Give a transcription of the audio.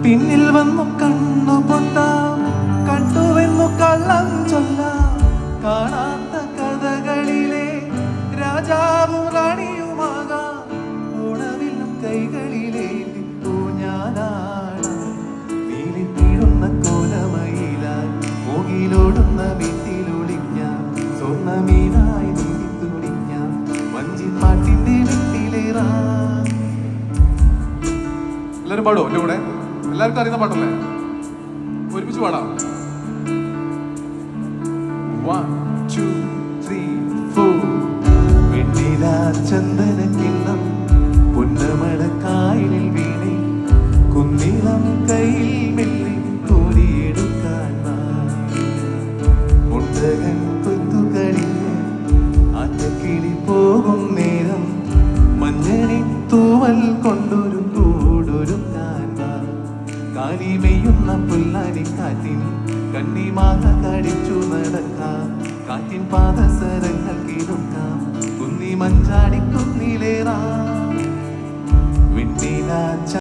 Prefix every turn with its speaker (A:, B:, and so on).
A: പിന്നിൽ വന്നു കണ്ണു പൊട്ടാം, കണ്ടുവെന്നു കള്ളം ചൊല്ലാം. കാണാത്ത കഥകളിലെ രാജാവും റാണിയുമാകാം. ഓണവില്ലും കൈകളിലെ ഊഞ്ഞാലാണ്. വീലിപ്പിടുന്ന കോലമയിലാൽ മൂകിലോടുന്ന വീട്ടിലൊളിഞ്ഞാൽ സ്വർണ്ണമീനായി നീന്തിത്തുടിഞ്ഞാൽ വഞ്ചിപ്പാട്ടിന്റെ വീട്ടിലേറാ.
B: എല്ലാവരും പാടുമോ എൻ്റെ കൂടെ? എല്ലാവർക്കും അറിയുന്ന പാട്ടല്ലേ? ഒരുമിച്ച് പാടാം. 1 2 3 4.
A: വെണ്ണില ചന്ദന കിണ്ണം പുന്നമടക്കായലിൽ വീണേ കുന്നിളം കയ്യിൽ മെല്ലി കോരിയെടുക്കാൻ മുണ്ടകൻ കൊത്തു കഴിഞ്ഞ് ആറ്റക്കിളി പോകും നേരം മഞ്ഞണി തൂവൽ കൊണ്ടൊരു കൂടൊരുക്കാൻ കാലിമെയ്യുന്ന പുല്ലാനി കാറ്റിൻ കണ്ണിമാങ്ങ കടിച്ചു നടക്കാം. കാറ്റിൻ പാദസരങ്ങൾ കിടക്കാം. കുന്നി മഞ്ചാടി കുന്നിലേറാം. വെണ്ണില